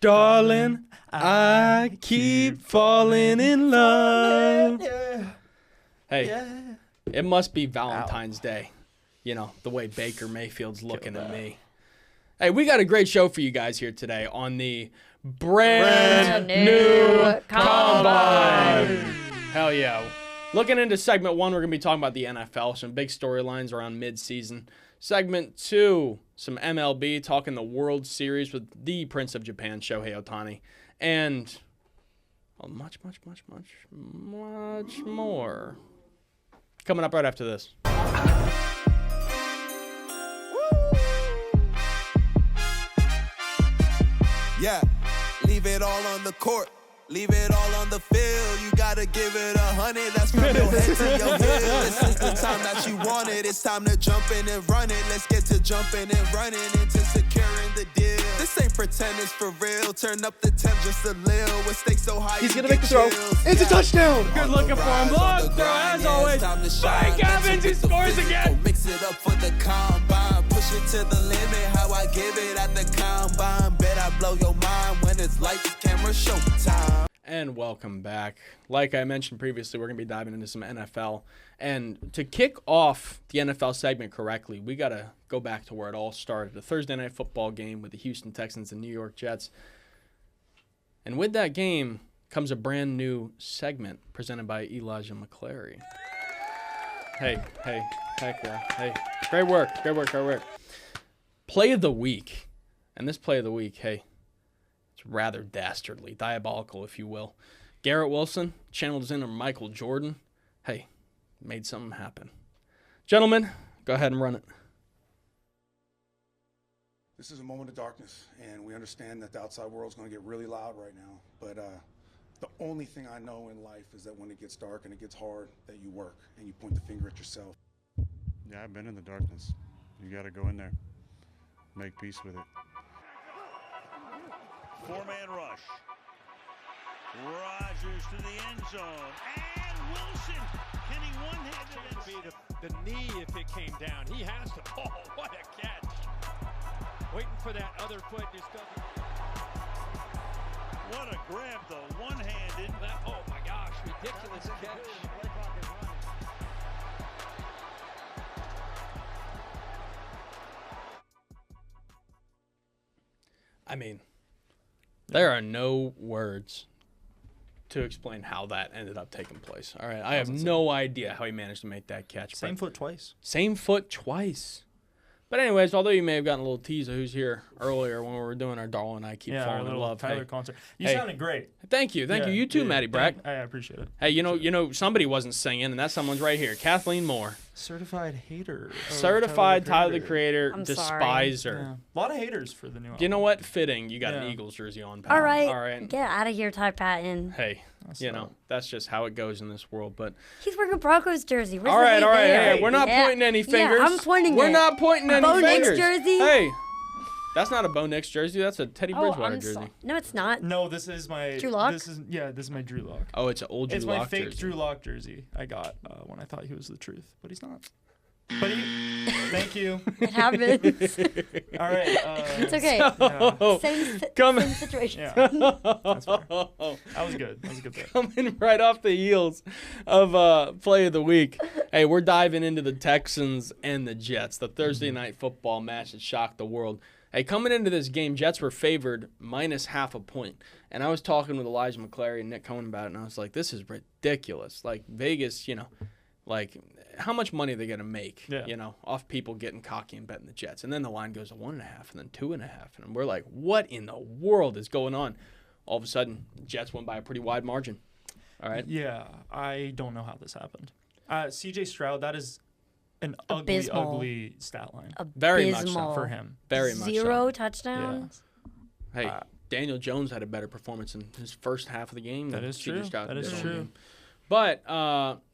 Darling, I keep falling in love. Hey, it must be Valentine's Day. You know, the way Baker Mayfield's looking at me. Hey, we got a great show for you guys here today on the brand new Combine. Hell yeah. Looking into segment 1, we're going to be talking about the NFL, some big storylines around midseason. Segment 2, some MLB, talking the World Series with the Prince of Japan, Shohei Ohtani. And much more. Coming up right after this. Yeah, leave it all on the court. Leave it all on the field. You gotta give it 100. That's from your head to your heel. This is the time that you want it. It's time to jump in and run it. Let's get to jumping and running into securing the deal. This ain't pretend, it's for real. Turn up the temp just a little. With stakes so high, he's gonna make the throw. It's a touchdown. Good looking for him. Block throw as always. Mike Evans, he scores again. Mix it up for the combine. Push it to the limit. How I give it at the combine. Bet I blow your mind when it's lights, camera, showtime. And welcome back. Like I mentioned previously, we're going to be diving into some NFL. And to kick off the NFL segment correctly, we got to go back to where it all started. A Thursday night football game with the Houston Texans and New York Jets. And with that game comes a brand new segment presented by Elijah McClary. Hey, heck yeah. Hey, great work. Play of the week. And this play of the week, hey, rather dastardly, diabolical, if you will. Garrett Wilson channeled his inner Michael Jordan. Hey, made something happen. Gentlemen, go ahead and run it. This is a moment of darkness, and we understand that the outside world is going to get really loud right now. But the only thing I know in life is that when it gets dark and it gets hard, that you work and you point the finger at yourself. Yeah, I've been in the darkness. You got to go in there, make peace with it. Four-man rush. Rodgers to the end zone. And Wilson. Can he one-hit it? Be the knee if it came down. He has to. Oh, what a catch. Waiting for that other foot. Just doesn't. What a grab, though. One-handed. Oh, my gosh. Ridiculous catch. I mean, there are no words to explain how that ended up taking place. All right, I have no idea how he managed to make that catch. Same foot twice. But anyways, although you may have gotten a little tease of who's here earlier when we were doing our Darwin I Keep Falling in Love. Tyler concert. You sounded great. Thank you. You too, Matty Brack. I appreciate it. Hey, you know, somebody wasn't singing, and that someone's right here. Kathleen Moore. Certified hater. Certified Tyler the Creator I'm despiser. Yeah. A lot of haters for the new album. You know what? Fitting. You got an Eagles jersey on, pal. All right. Get out of here, Ty Paton. Hey, that's just how it goes in this world. But he's wearing a Broncos jersey. Where's all right. there? Hey, we're not pointing any fingers. Yeah, I'm pointing We're not pointing any Bo fingers. Nix jersey? Hey, that's not a Bo Nix jersey. That's a Teddy Bridgewater jersey. No, it's not. No, this is my Drew Lock. This is my Drew Lock. Oh, it's an old Drew Lock jersey. It's my fake Drew Lock jersey I got when I thought he was the truth, but he's not. But thank you. It happens. All right. It's okay. Same situation. Yeah. That's fair. That was good. That was a good pick. Coming right off the heels of play of the week. Hey, we're diving into the Texans and the Jets, the Thursday night football match that shocked the world. Hey, coming into this game, Jets were favored minus half a point. And I was talking with Elijah McClary and Nick Cohen about it, and I was like, this is ridiculous. Like, Vegas, like, how much money are they going to make, off people getting cocky and betting the Jets? And then the line goes to 1.5 and then 2.5. And we're like, what in the world is going on? All of a sudden, Jets won by a pretty wide margin. All right? Yeah, I don't know how this happened. C.J. Stroud, that is an ugly stat line. Very much so for him. Very much so. 0 touchdowns. Yeah. Hey, Daniel Jones had a better performance in his first half of the game. That is true. That is true. But,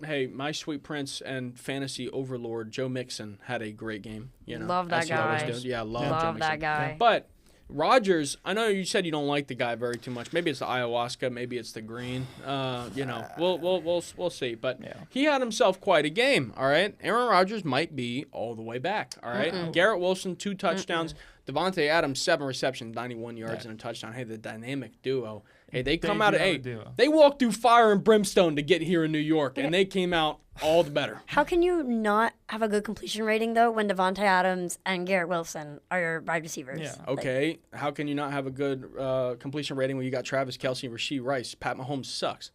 hey, my sweet prince and fantasy overlord, Joe Mixon, had a great game. Love that guy. Yeah, love Joe Mixon. That guy. But Rodgers, I know you said you don't like the guy very too much. Maybe it's the ayahuasca. Maybe it's the green. We'll see. But he had himself quite a game, all right? Aaron Rodgers might be all the way back, all right? Garrett Wilson, 2 touchdowns. Devontae Adams, 7 receptions, 91 yards, and a touchdown. Hey, the dynamic duo. Hey, they come out they walked through fire and brimstone to get here in New York, and they came out all the better. How can you not have a good completion rating, though, when Devontae Adams and Garrett Wilson are your wide receivers? Yeah. Okay, how can you not have a good completion rating when you got Travis Kelce and Rasheed Rice? Pat Mahomes sucks.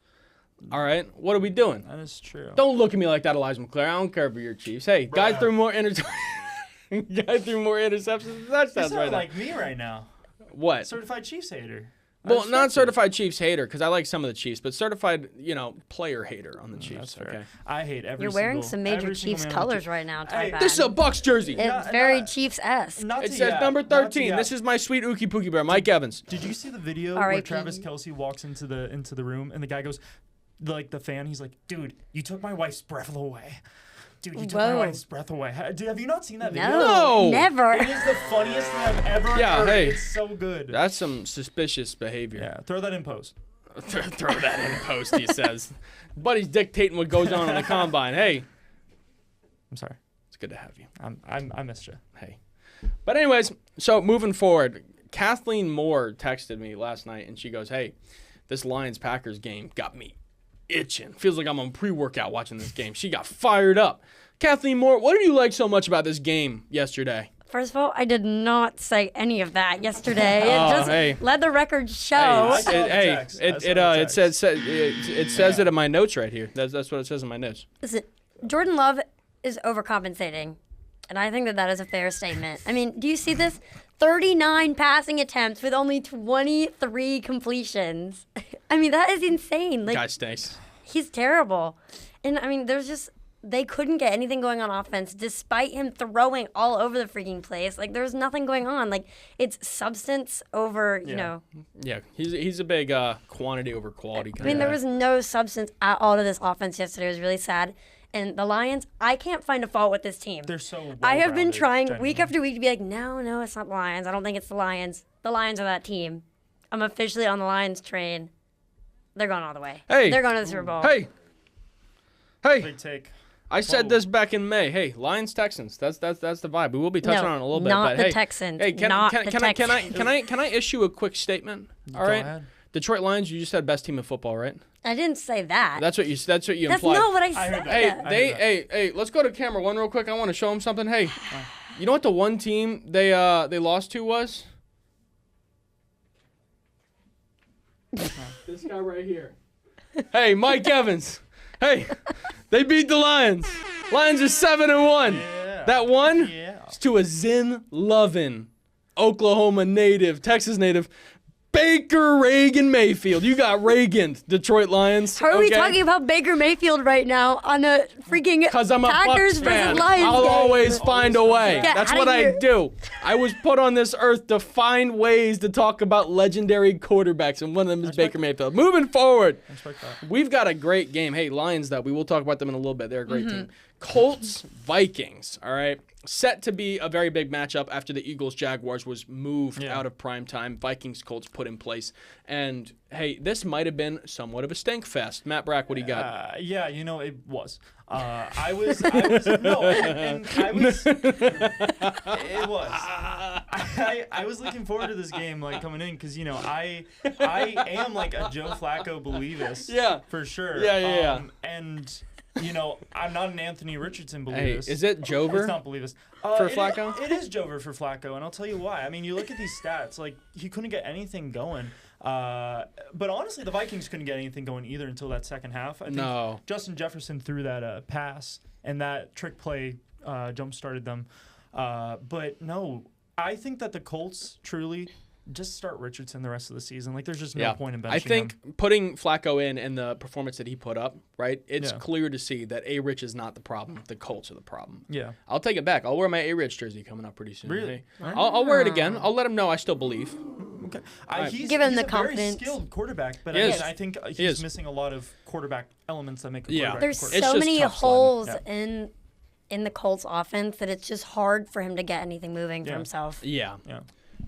All right, what are we doing? That is true. Don't look at me like that, Elijah McClure. I don't care for your Chiefs. Hey, guy threw more interceptions. Guy threw more interceptions. That's You sound right. like me right now. What? Certified Chiefs hater. Well, not certified Chiefs hater, because I like some of the Chiefs, but certified, player hater on the Chiefs. That's fair. Okay. I hate every You're wearing single- some major every single Chiefs man on the colors team. right now, Ty Hey, Paton. This is a Bucks jersey. It's very Chiefs-esque. Not It to says yap, number not to 13. yap. This is my sweet Ookie Pookie Bear, Mike Evans. Did you see the video where R.I.P. Travis Kelce walks into the room and the guy goes, the fan, he's like, dude, you took my wife's breath away. Dude, you took my wife's breath away. Have you not seen that video? No. Never. It is the funniest thing I've ever heard. Hey. It's so good. That's some suspicious behavior. Yeah, throw that in post. Throw that in post, he says. Buddy's dictating what goes on in the combine. Hey, I'm sorry. it's good to have you. I missed you. Hey. But anyways, so moving forward, Kathleen Moore texted me last night, and she goes, hey, this Lions-Packers game got me itching. Feels like I'm on pre-workout watching this game. She got fired up. Kathleen Moore, what did you like so much about this game yesterday? First of all, I did not say any of that yesterday. Let the record show. It says it in my notes right here. That's what it says in my notes. Listen, Jordan Love is overcompensating, and I think that is a fair statement. I mean, do you see this? 39 passing attempts with only 23 completions. I mean, that is insane. Guy stinks. He's terrible. And, I mean, they couldn't get anything going on offense despite him throwing all over the freaking place. Like, there's nothing going on. Like, it's substance over, you know. Yeah, he's a big quantity over quality kind I mean, of there guy. was no substance at all to this offense yesterday. It was really sad. And the Lions, I can't find a fault with this team. They're so I have been well-rounded, trying genuinely. week after week to be like, no, it's not the Lions. I don't think it's the Lions. The Lions are that team. I'm officially on the Lions train. They're going all the way. Hey. They're going to the Super Bowl. Hey. Big take. I said this back in May. Hey, Lions Texans. That's the vibe. We will be touching on it a little bit. Not But the hey, Texans. Hey, can I I issue a quick statement? All right. ahead. Detroit Lions. You just said best team in football, right? didn't say that. That's what you That's implied. not what I said. Hey, let's go to camera one real quick. I want to show them something. Hey, you know what the one team they lost to was? This guy right here. Hey, Mike Evans. Hey, they beat the Lions. Lions are 7-1. Yeah. That one Yeah. is to a Zin-loving Oklahoma native, Texas native, Baker Reagan Mayfield. You got Reagan, Detroit Lions. How are we talking about Baker Mayfield right now on a freaking Because I'm a Packers Bucs fan. versus Lions I'll game? always find a way. Get That's outta what I here. do. I was put on this earth to find ways to talk about legendary quarterbacks, and one of them is Baker Mayfield. Moving forward, we've got a great game. Hey, Lions, though, we will talk about them in a little bit. They're a great team. Colts, Vikings, all right? Set to be a very big matchup after the Eagles-Jaguars was moved out of prime time. Vikings-Colts put in place. And, hey, this might have been somewhat of a stink fest. Matt Brack, what do you got? Yeah, it was. It was. I was looking forward to this game, like, coming in, because, I am, like, a Joe Flacco believist. Yeah. For sure. Yeah. And, I'm not an Anthony Richardson believist. Hey, is it Jover? It's not believist. For Flacco? It is Jover for Flacco, and I'll tell you why. I mean, you look at these stats, like, he couldn't get anything going. But honestly, the Vikings couldn't get anything going either until that second half. I think Justin Jefferson threw that pass, and that trick play jump-started them. But no, I think that the Colts truly just start Richardson the rest of the season. Like, there's just no point in benching I think him. putting Flacco in and the performance that he put up, right, it's clear to see that A-Rich is not the problem. The Colts are the problem. Yeah. I'll take it back. I'll wear my A-Rich jersey coming up pretty soon. Really? Hey. I'll wear it again. I'll let him know I still believe. Okay. Give him he's the a confidence. very skilled quarterback, but He again, is. I think He is. he's missing a lot of quarterback elements that make a Yeah. quarterback. There's a quarterback. It's so just many tough holes sledding. in the Colts offense that it's just hard for him to get anything moving for himself. Yeah. Yeah.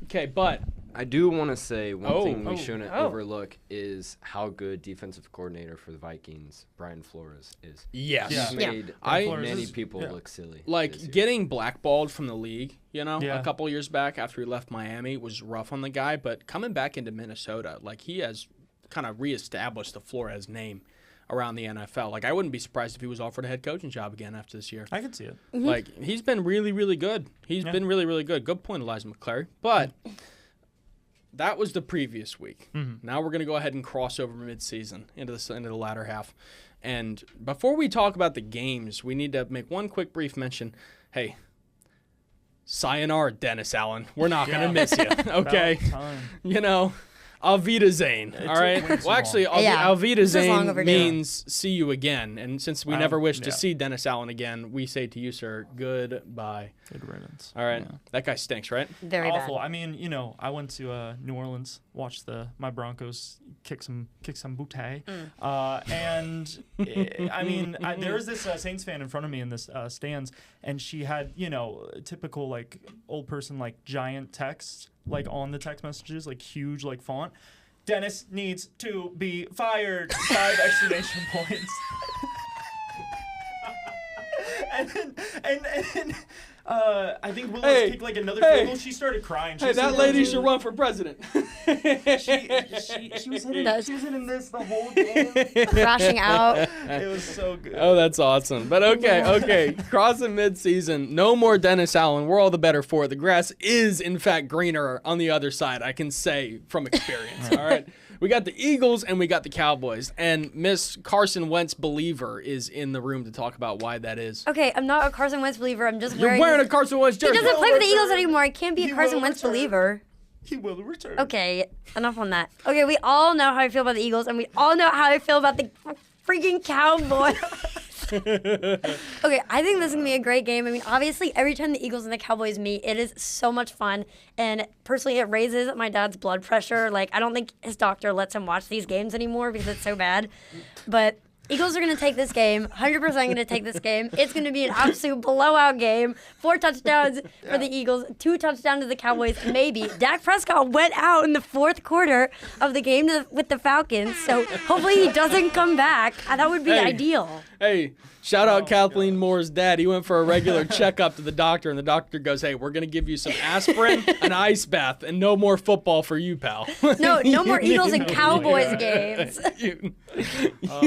Okay, but I do want to say one thing we shouldn't overlook is how good defensive coordinator for the Vikings, Brian Flores, is. Yes. He's made many people look silly. Like, getting blackballed from the league, a couple years back after he left Miami was rough on the guy, but coming back into Minnesota, like, he has kind of reestablished the Flores name around the NFL. Like, I wouldn't be surprised if he was offered a head coaching job again after this year. I could see it. Mm-hmm. Like, he's been really, really good. He's been really, really good. Good point, Elijah McClary. But that was the previous week. Mm-hmm. Now we're going to go ahead and cross over mid-season into the latter half. And before we talk about the games, we need to make one quick brief mention. Hey, sayonara, Dennis Allen. We're not going to miss you, okay? Auf Wiedersehen, all right? Well, actually, Auf Wiedersehen means see you again. And since we never wish to see Dennis Allen again, we say to you, sir, goodbye. Good riddance. All right. That guy stinks, right? Very awful. bad. I mean, I went to New Orleans, watched my Broncos kick some booty. And there was this Saints fan in front of me in this stands, and she had, typical like old person like giant text like on the text messages, like huge like font. Dennis needs to be fired. 5 exclamation points. and I think Willis kicked like another field goal. She started crying. She that lady should run for president. she was hitting this the whole game. Crashing out. It was so good. Oh, that's awesome. But okay. Crossing mid-season. No more Dennis Allen. We're all the better for it. The grass is, in fact, greener on the other side, I can say from experience. All right? We got the Eagles and we got the Cowboys. And Miss Carson Wentz believer is in the room to talk about why that is. Okay, I'm not a Carson Wentz believer. I'm just You're wearing a Carson Wentz jersey. He doesn't play for the Eagles anymore. I can't be a Carson Wentz believer. He will return. Okay, enough on that. Okay, we all know how I feel about the Eagles, and we all know how I feel about the freaking Cowboys. Okay, I think this is going to be a great game. I mean, obviously, every time the Eagles and the Cowboys meet, it is so much fun. And personally, it raises my dad's blood pressure. Like, I don't think his doctor lets him watch these games anymore because it's so bad. But Eagles are going to take this game, 100% going to take this game. It's going to be an absolute blowout game. 4 touchdowns for the Eagles, 2 touchdowns to the Cowboys, maybe. Dak Prescott went out in the 4th quarter of the game with the Falcons, so hopefully he doesn't come back. That would be ideal. Hey, shout out Kathleen Moore's dad. He went for a regular checkup to the doctor, and the doctor goes, hey, we're going to give you some aspirin, an ice bath, and no more football for you, pal. No more Eagles and Cowboys games. You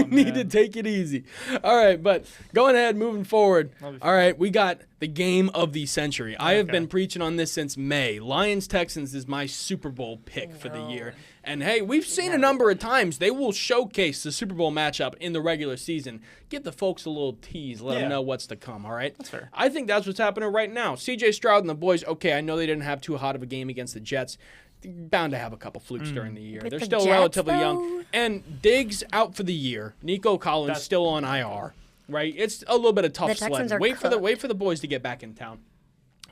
need to take it easy. All right, but going ahead, moving forward. All right, we got the game of the century. I have been preaching on this since May. Lions-Texans is my Super Bowl pick for the year. And, hey, we've seen a number of times they will showcase the Super Bowl matchup in the regular season. Give the folks a little tease. Let them know what's to come, all right? That's fair. I think that's what's happening right now. C.J. Stroud and the boys, okay, I know they didn't have too hot of a game against the Jets. They're bound to have a couple flukes during the year. They're still relatively young. And Diggs out for the year. Nico Collins still on IR, right? It's a little bit of tough sledding. Wait for the boys to get back in town.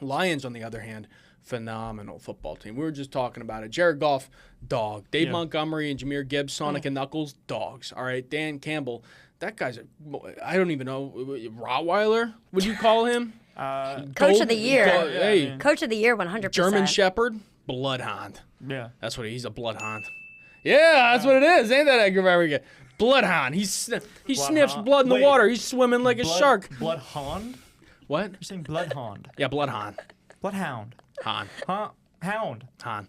Lions, on the other hand, phenomenal football team. We were just talking about it. Jared Goff, dog. Dave Montgomery and Jahmyr Gibbs, Sonic and Knuckles, dogs. All right, Dan Campbell, that guy's I don't even know, Rottweiler, would you call him? Coach of the year. Coach of the year, 100%. German Shepherd, bloodhound. Yeah. That's what he's a bloodhound. Yeah, that's what it is. Ain't that very good? Bloodhound. He sniffs blood in the water. He's swimming like a shark. Bloodhound? What? You're saying bloodhound. Yeah, bloodhound. Bloodhound. Han. Hound. Han.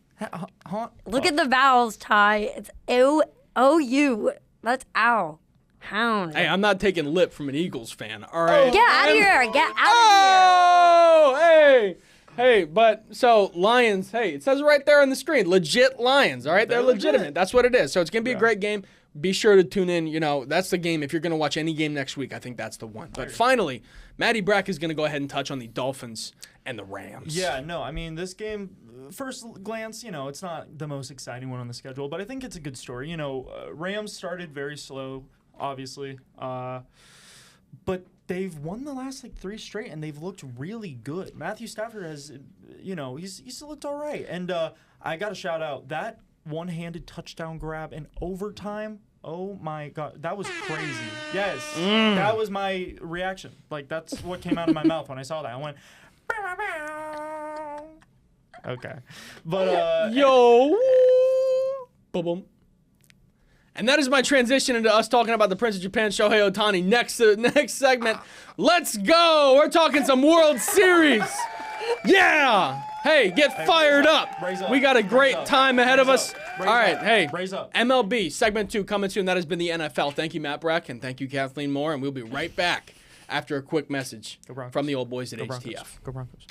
Look at the vowels, Ty. It's O-U. That's ow. Hound. Hey, I'm not taking lip from an Eagles fan. All right. Get out of here. Get out of here. Hey, but so Lions, it says it right there on the screen. Legit Lions, all right? They're legitimate. That's what it is. So it's going to be a great game. Be sure to tune in. That's the game. If you're going to watch any game next week, I think that's the one. But finally, Matty Brack is going to go ahead and touch on the Dolphins and the Rams. Yeah, no, I mean, this game, first glance, it's not the most exciting one on the schedule, but I think it's a good story. Rams started very slow, obviously, but they've won the last 3 straight, and they've looked really good. Matthew Stafford has, he's looked all right. And I got to shout out that one-handed touchdown grab in overtime. Oh, my God. That was crazy. Yes. That was my reaction. That's what came out of my mouth when I saw that. I went, Okay. But yo, boom. And that is my transition into us talking about the Prince of Japan, Shohei Ohtani. Next segment, let's go. We're talking some World Series. Yeah. Hey, get fired up. We got a great time ahead of us. All right, hey, MLB segment 2 coming soon. That has been the NFL. Thank you, Matt Breck, and thank you, Kathleen Moore. And we'll be right back after a quick message from the old boys at HTF. Go Broncos.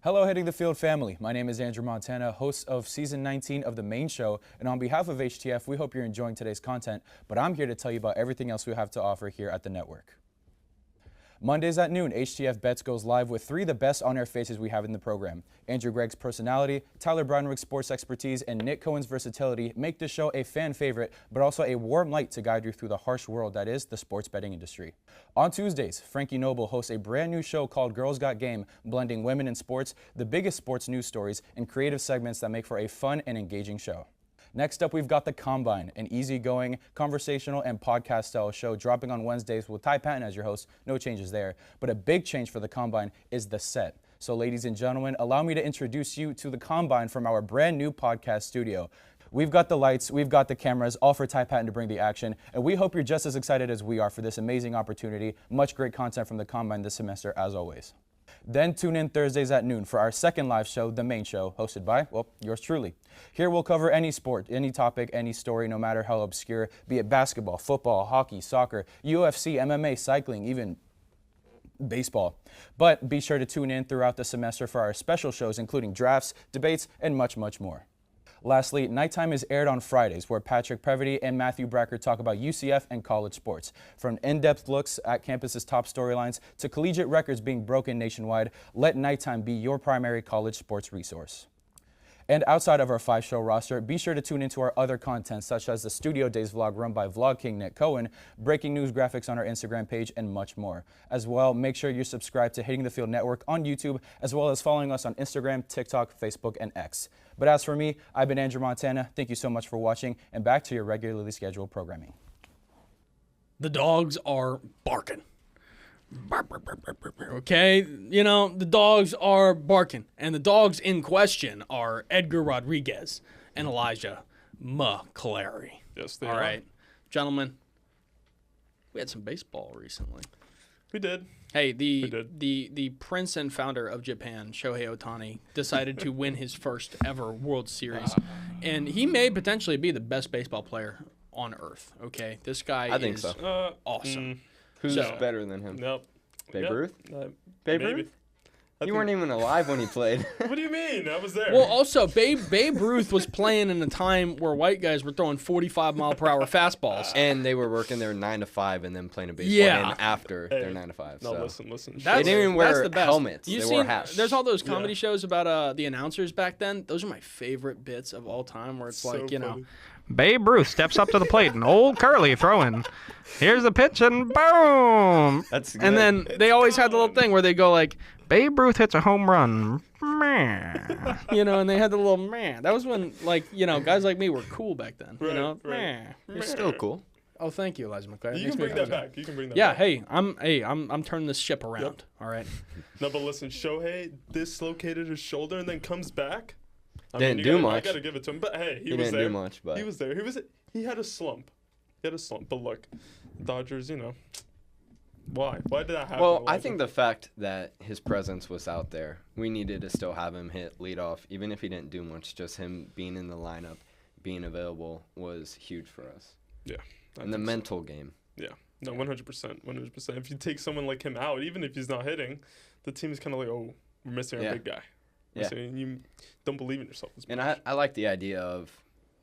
Hello, Hitting the Field family. My name is Andrew Montana, host of Season 19 of The Main Show. And on behalf of HTF, we hope you're enjoying today's content. But I'm here to tell you about everything else we have to offer here at the network. Mondays at noon, HTF Bets goes live with 3 of the best on-air faces we have in the program. Andrew Gregg's personality, Tyler Brownrick's sports expertise, and Nick Cohen's versatility make this show a fan favorite, but also a warm light to guide you through the harsh world that is the sports betting industry. On Tuesdays, Frankie Noble hosts a brand new show called Girls Got Game, blending women in sports, the biggest sports news stories, and creative segments that make for a fun and engaging show. Next up, we've got The Combine, an easygoing, conversational, and podcast-style show dropping on Wednesdays with Ty Paton as your host. No changes there. But a big change for The Combine is the set. So ladies and gentlemen, allow me to introduce you to The Combine from our brand new podcast studio. We've got the lights, we've got the cameras, all for Ty Paton to bring the action, and we hope you're just as excited as we are for this amazing opportunity. Much great content from The Combine this semester, as always. Then tune in Thursdays at noon for our second live show, The Main Show, hosted by, well, yours truly. Here we'll cover any sport, any topic, any story, no matter how obscure, be it basketball, football, hockey, soccer, UFC, MMA, cycling, even baseball. But be sure to tune in throughout the semester for our special shows, including drafts, debates, and much, much more. Lastly, Nighttime is aired on Fridays, where Patrick Previty and Matthew Bracker talk about UCF and college sports. From in-depth looks at campus's top storylines to collegiate records being broken nationwide, let Nighttime be your primary college sports resource. And outside of our 5-show roster, be sure to tune into our other content, such as the Studio Days vlog run by Vlog King Nick Cohen, breaking news graphics on our Instagram page, and much more. As well, make sure you're subscribed to Hitting the Field Network on YouTube, as well as following us on Instagram, TikTok, Facebook, and X. But as for me, I've been Andrew Montana. Thank you so much for watching, and back to your regularly scheduled programming. The dogs are barking. Okay, you know, the dogs are barking, and the dogs in question are Edgar Rodriguez and Elijah McClary. Yes, they are. All right, are. Gentlemen, we had some baseball recently. We did. Hey, the prince and founder of Japan, Shohei Ohtani, decided to win his first ever World Series, and he may potentially be the best baseball player on earth. Okay, this guy is awesome. Who's better than him? Nope. Babe Ruth? Babe Ruth? You weren't even alive when he played. What do you mean? I was there. Well, also, Babe Ruth was playing in a time where white guys were throwing 45-mile-per-hour fastballs. And they were working their 9 to 5 and then playing a baseball game after their 9 to 5. No, so. listen. They didn't even wear helmets. They wore hats. There's all those comedy shows about the announcers back then. Those are my favorite bits of all time, where it's so like, you know, funny. Babe Ruth steps up to the plate and old Curly throwing. Here's the pitch and boom. That's good. And then they always had the little thing where they go like, Babe Ruth hits a home run. Meh. You know, and they had the little meh. That was when, like, you know, guys like me were cool back then. Right, you know, right. Meh. You're still cool. Oh, thank you, Elijah McClary. You can bring that back. You can bring that yeah, back. hey, I'm turning this ship around. Yep. All right. No, but listen, Shohei dislocated his shoulder and then comes back. Didn't do much. I gotta give it to him. But hey, he was didn't there. do much, but he was there. He had a slump. But look, Dodgers, you know. Why? Why did that happen? Well, Elijah? I think the fact that his presence was out there, we needed to still have him hit leadoff, even if he didn't do much. Just him being in the lineup, being available was huge for us. Yeah. And the mental game. Yeah. No, 100%. 100%. If you take someone like him out, even if he's not hitting, the team is kind of like, oh, we're missing our big guy. Yeah. So you don't believe in yourself as much. And I like the idea of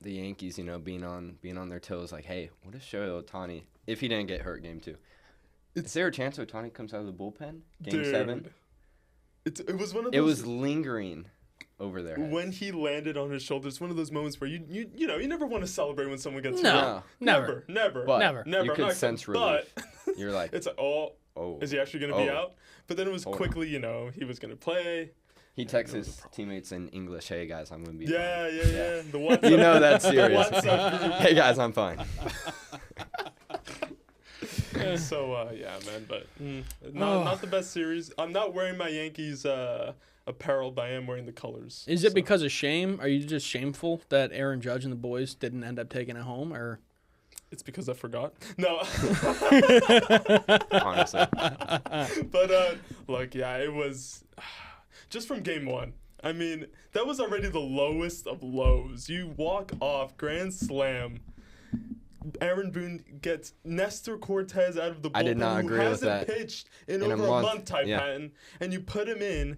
the Yankees, you know, being on their toes. Like, hey, what if Shohei Ohtani, if he didn't get hurt game 2, is there a chance Ohtani comes out of the bullpen game 7? It was one of those. It was lingering over there. When he landed on his shoulder, it's one of those moments where you never want to celebrate when someone gets no, hurt. never. But you could sense relief. But You're like, it's like, oh, is he actually going to be out? But then it was quickly, you know, he was going to play. He texts his teammates in English, hey, guys, I'm going to be fine. Yeah. The WhatsApp, you know that's serious. Hey, guys, I'm fine. So, yeah, man, but not the best series. I'm not wearing my Yankees apparel I am wearing the colors. Is it because of shame? Are you just shameful that Aaron Judge and the boys didn't end up taking it home, or? It's because I forgot. No. Honestly. But, look, yeah, it was just from game one. I mean, that was already the lowest of lows. You walk off, grand slam. Aaron Boone gets Nestor Cortez out of the bullpen. I did not agree with that. Who hasn't pitched in over a month, Ty Paton, and you put him in.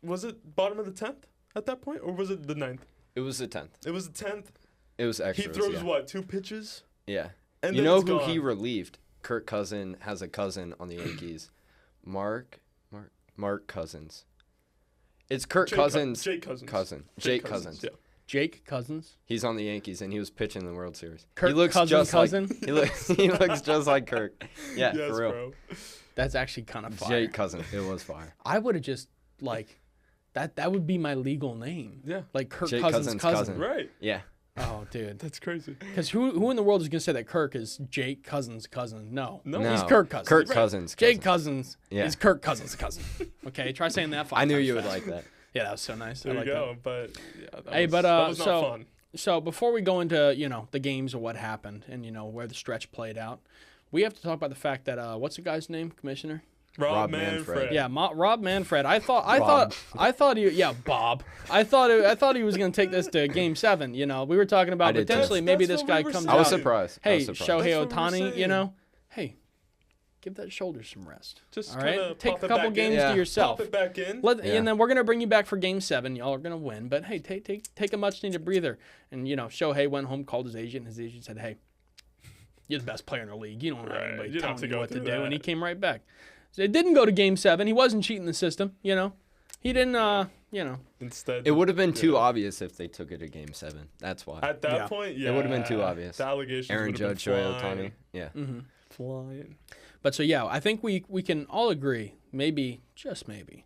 Was it bottom of the 10th at that point, or was it the 9th? It was the 10th. It was the 10th. It was extras. He throws what, 2 pitches? Yeah. And you then know it's who gone. he relieved? Kirk Cousin has a cousin on the Yankees. Mark Cousins. It's Kirk Cousins' cousin. Jake Cousins. Yeah. Jake Cousins. He's on the Yankees, and he was pitching in the World Series. Kirk he looks Cousins' just cousin? Like, he looks just like Kirk. Yeah, Yes, for real. bro. That's actually kind of fire. Jake Cousins. It was fire. I would have just like that would be my legal name. Yeah. Like Kirk Jake Cousins' cousin. Right. Yeah. Oh, dude. That's crazy. Because who in the world is going to say that Kirk is Jake Cousins' cousin? No. No. He's Kirk Cousins. Kirk Cousins' Jake Cousins Yeah. is Kirk Cousins' cousin. Okay, try saying that 5 I knew times you would fast. like that. Yeah, that was so nice. There I like you go. that. But, yeah, that was not fun. So before we go into, the games or what happened and, where the stretch played out, we have to talk about the fact that, what's the guy's name, Commissioner? Rob Manfred. Yeah, Rob Manfred. I thought he was going to take this to Game 7. We were talking about potentially maybe this guy comes out. I was surprised. Hey, That's Shohei what we were Ohtani, saying. Hey, give that shoulder some rest. Just all right, kinda take pop a it couple back games in. to yourself. Pop it back in. And then we're gonna bring you back for Game 7. Y'all are gonna win, but hey, take a much needed breather. And Shohei went home, called his agent. His agent said, "Hey, you're the best player in the league. You don't have anybody You don't have telling to you go what to through do." that. And he came right back. So it didn't go to Game 7. He wasn't cheating the system. He didn't. Instead, It would have been too obvious if they took it to Game 7. That's why. At that point, yeah. It would have been too obvious. The allegations Aaron would have Judge, been Shohei flying. Ohtani. Yeah. Mm-hmm. Flying. But so yeah, I think we can all agree, maybe just maybe,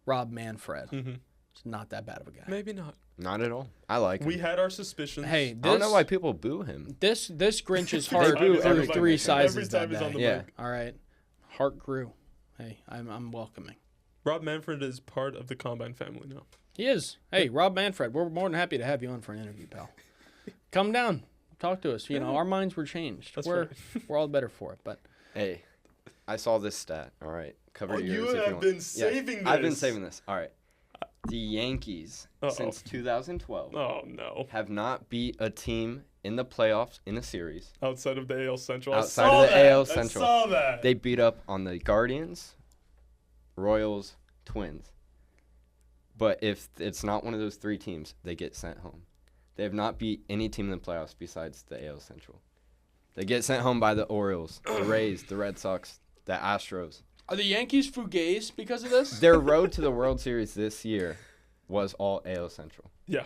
Rob Manfred is not that bad of a guy. Maybe not. Not at all. I like him. We had our suspicions. Hey, I don't know why people boo him. This Grinch's heart boo grew every 3 time. sizes Every that time he's on day. the Yeah. mic. All right, heart grew. Hey, I'm welcoming. Rob Manfred is part of the Combine family now. He is. Hey, Rob Manfred, we're more than happy to have you on for an interview, pal. Come down, talk to us. Our minds were changed. That's we're right. we're all better for it. But Hey, I saw this stat. All right. Cover your you ears if have you want. been saving I've been this. saving this. All right. The Yankees, since 2012, Oh, no. have not beat a team in the playoffs in a series. Outside of the AL Central. Outside I saw of the that. AL Central. I saw that. They beat up on the Guardians, Royals, Twins. But if it's not one of those 3 teams, they get sent home. They have not beat any team in the playoffs besides the AL Central. They get sent home by the Orioles, the Rays, the Red Sox, the Astros. are the Yankees fugazi because of this? Their road to the World Series this year was all AL Central. Yeah.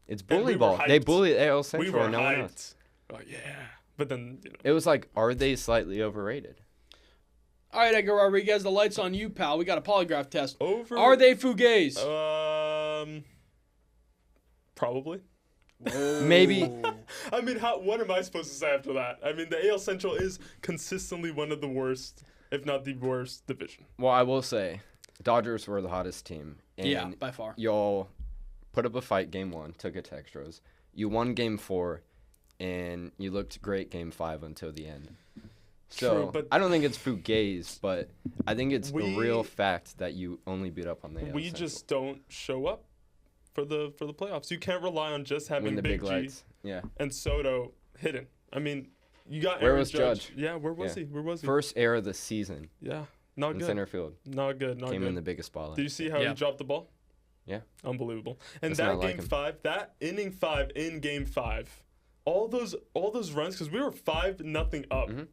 It's And bully we were ball. They hyped. bullied AL We Central were and no one hyped. else. Oh, yeah. But then, It was like, are they slightly overrated? All right, Edgar Rodriguez, the light's on you, pal. We got a polygraph test. Are they fugazi? Probably. Maybe. I mean, what am I supposed to say after that? I mean, the AL Central is consistently one of the worst, if not the worst, division. Well, I will say, Dodgers were the hottest team. And Yeah, by far. Y'all put up a fight game 1, took it to extras. You won game 4, and you looked great game 5 until the end. So, True, but I don't think it's fugazi, but I think it's a We- real fact that you only beat up on the AL We Central. just don't show up for the playoffs. You can't rely on just having win the big G lights. Yeah. and Soto hitting. I mean, you got Where Aaron was Judge? Yeah, where was he? Where was he? First error of the season Yeah, not in good. center field. Not good. Not Came good. in the biggest spotlight. Did you see how he dropped the ball? Yeah. Unbelievable. And Does that not like game him. 5, that inning 5 in game 5, all those runs, because we were 5-0 up. Mm-hmm.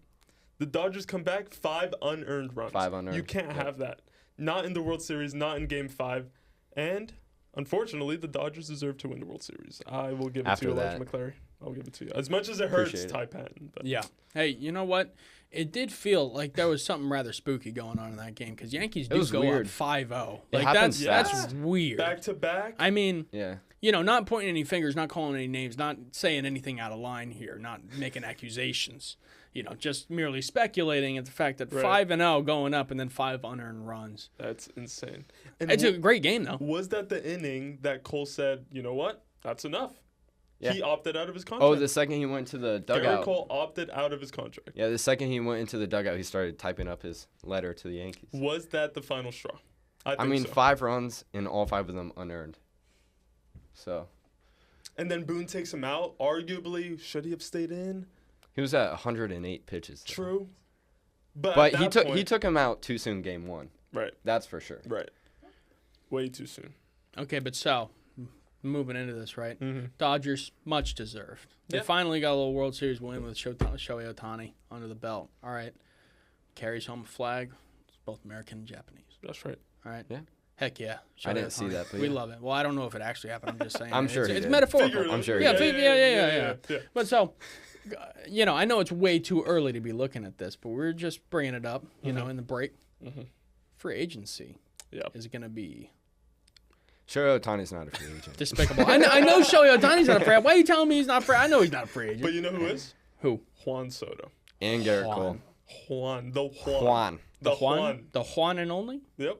The Dodgers come back 5 unearned runs. 5 unearned, You can't yeah. have that. Not in the World Series, not in game 5. And unfortunately, the Dodgers deserve to win the World Series. I will give it After to that, Elijah McClary. I'll give it to you. As much as it hurts, Appreciate it. Ty Paton. But. Yeah. Hey, you know what? It did feel like there was something rather spooky going on in that game because Yankees do go weird. up 5-0. It Like happens that's weird. Back to back. I mean, Yeah. you know, not pointing any fingers, not calling any names, not saying anything out of line here, not making accusations. You know, just merely speculating at the fact that 5-0 going up and then 5 unearned runs. That's insane. And It's a great game though. Was that the inning that Cole said, you know what? That's enough. Yeah. He opted out of his contract. Oh, the second he went to the Garrett dugout. Cole opted out of his contract. Yeah, the second he went into the dugout, he started typing up his letter to the Yankees. Was that the final straw? I mean, 5 runs and all 5 of them unearned. So. And then Boone takes him out. Arguably, should he have stayed in? He was at 108 pitches. Though. True. But he took him out too soon game 1. Right. That's for sure. Right. Way too soon. Okay, but so moving into this, right? Mm-hmm. Dodgers, much deserved. They finally got a little World Series win with Shohei Ohtani under the belt. All right. Carries home a flag. It's both American and Japanese. That's right. All right. Yeah. Heck yeah. I didn't see that, but we yeah. love it. Well, I don't know if it actually happened. I'm just saying. I'm sure it's did. metaphorical. I'm sure he yeah, did. Yeah. But so, you know, I know it's way too early to be looking at this, but we're just bringing it up, you know, in the break. Mm-hmm. Free agency is going to be Shohei Ohtani's not a free agent. despicable. I know Shohei Ohtani's not a free agent. Why are you telling me he's not free? I know he's not a free agent. But you know who is? Who? Juan Soto. And Garrett Cole. Juan. The Juan and only? Yep.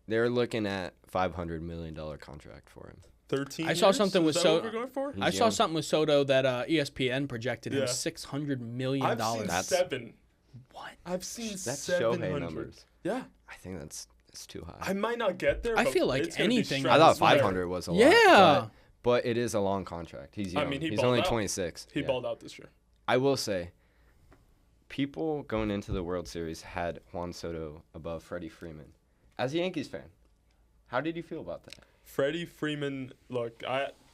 They're looking at $500 million contract for him. 13 I saw years? something with Is that what Soto. we're going for? I saw something with Soto that ESPN projected him Yeah. $600 million. I've seen That's- 7. What? I've seen That's 700. Shohei numbers. Yeah. I think that's too high. I might not get there. I but feel like it's gonna be anything- I thought stratospheric. 500 was a lot. Yeah. But it is a long contract. He's young. I mean, he's balled only out. 26. He Yeah. balled out this year. I will say, people going into the World Series had Juan Soto above Freddie Freeman. As a Yankees fan, how did you feel about that? Freddie Freeman, look,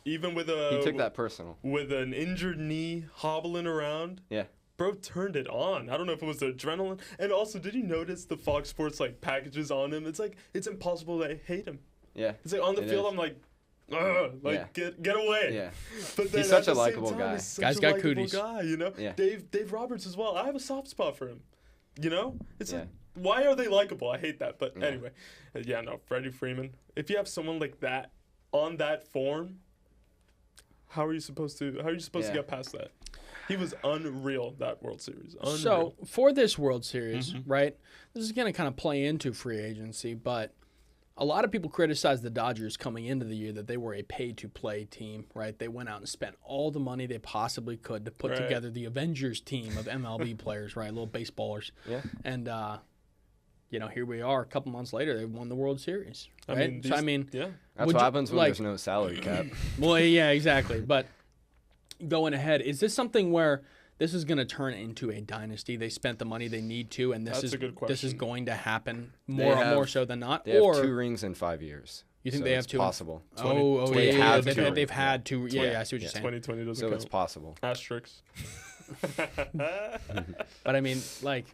even with He took that personal. with an injured knee hobbling around. Yeah. Bro turned it on. I don't know if it was the adrenaline. And also, did you notice the Fox Sports like packages on him? It's like it's impossible to hate him. Yeah. It's like on the it field, is. I'm like, ugh, like get away. Yeah. But then He's such at a the same likable time, guy. he's such Guy's a got likable cooties. guy, you know. Yeah. Dave Roberts as well. I have a soft spot for him. You know, it's Yeah. like, why are they likable? I hate that. But Yeah. anyway, no, Freddie Freeman. If you have someone like that on that form, how are you supposed to Yeah. get past that? He was unreal that World Series. Unreal. So for this World Series, right, this is going to kind of play into free agency, but a lot of people criticize the Dodgers coming into the year that they were a pay-to-play team, right? They went out and spent all the money they possibly could to put together the Avengers team of MLB players, right, little baseballers. Yeah. And, you know, here we are a couple months later, they won the World Series, right? I mean, So, I mean, yeah. That's would what you- happens when like- there's no salary cap. well, yeah, exactly. But going ahead, is this something where this is going to turn into a dynasty? They spent the money they need to, and this That's a good this is question. going to happen They more have- so than not. They or have 2 rings in 5 years. you think So they have it's 2? possible. Oh, They yeah, have they've two. had, they've had 2. Yeah, I see what you're saying. 2020 doesn't So count. it's possible. Asterisks. But I mean, like,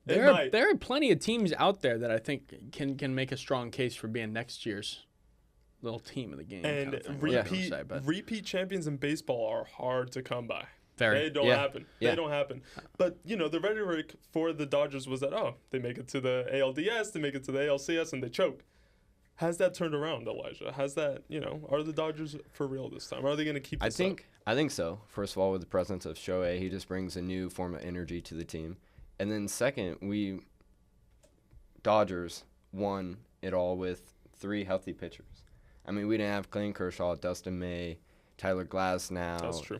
It there might. are plenty of teams out there that I think can make a strong case for being next year's little team of the game. And kind of thing, whatever you wanna repeat say, but repeat champions in baseball are hard to come by. very. They don't Yeah. happen. Yeah. They don't happen. But, you know, the rhetoric for the Dodgers was that, they make it to the ALDS, they make it to the ALCS, and they choke. Has that turned around, Elijah? Has that, are the Dodgers for real this time? Are they going to keep this up? I think so. First of all, with the presence of Shohei, he just brings a new form of energy to the team. And then second, Dodgers won it all with 3 healthy pitchers. I mean, we didn't have Clayton Kershaw, Dustin May, Tyler Glasnow. That's true.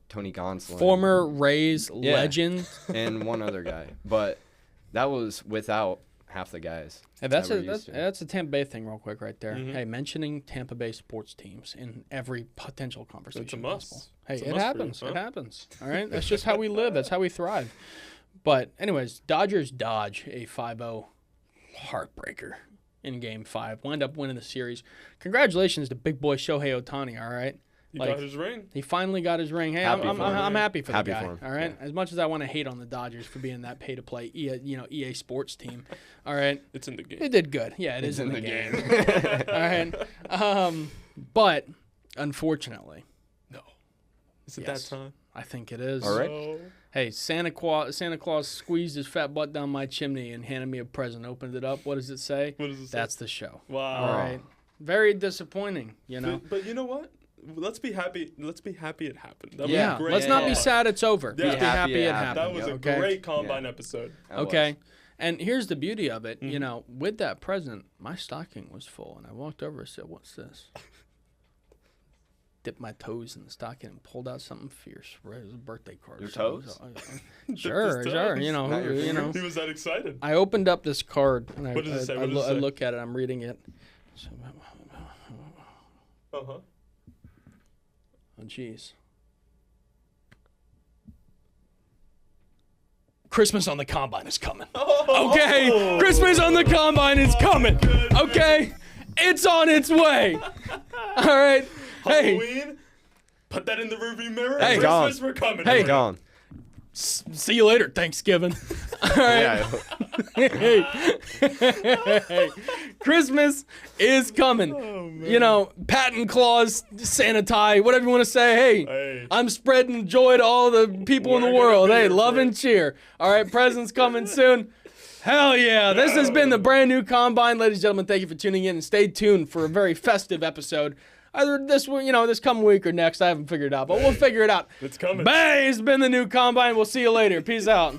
Tony Gonsolin. Former Rays legend. And one other guy. But that was without half the guys. Hey, that's a Tampa Bay thing real quick right there. Mhm. Hey, mentioning Tampa Bay sports teams in every potential conversation. It's a must. possible. Hey, It's a it must for you, happens. huh? It happens. All right? That's just how we live. That's how we thrive. But anyways, Dodgers dodge a 5-0 heartbreaker in Game 5. Wind up winning the series. Congratulations to big boy Shohei Ohtani, all right? He got his ring. He finally got his ring. Hey, Happy I'm for him. happy for Happy the guy. for him. All right. Yeah. As much as I want to hate on the Dodgers for being that pay-to-play EA Sports team, all right. It's in the game. They did good. Yeah, it is in the game. All right. But unfortunately, Is it Yes. that time? I think it is. All right. No. Hey, Santa Claus squeezed his fat butt down my chimney and handed me a present. Opened it up. What does it say? What does it say? That's the show. Wow. All right. Very disappointing, you know. But you know what? Let's be happy. Let's be happy it happened. That Yeah. was a great Let's not be combine. sad it's over. Yeah. Let's be happy it happened. That was a okay? great combine episode. Okay. And here's the beauty of it. You know, with that present, my stocking was full, and I walked over and said, "What's this?" Dipped my toes in the stocking and pulled out something fierce. Right, it was a birthday card. Your So toes? Sure. You know, Not your you know. He was that excited. I opened up this card and What does it say? I What does it say? look at it. I'm reading it. Uh-huh. Oh, jeez. Christmas on the Combine is coming. Okay? Christmas on the Combine is coming. Okay? It's on its way. All right? Hey. Halloween, put that in the rearview mirror. Hey. Christmas, Gone. we're coming. Hey. Gone. See you later, Thanksgiving. All right? Hey. Christmas is coming. You know, Paton Claus, Santa Ty, whatever you want to say. Hey, I'm spreading joy to all the people in the world. Hey, love and cheer. All right, presents coming soon. Hell yeah. This has been the brand new Combine. Ladies and gentlemen, thank you for tuning in, and stay tuned for a very festive episode. Either this coming week or next. I haven't figured it out, but we'll figure it out. It's coming. Bang! It's been the new Combine. We'll see you later. Peace out.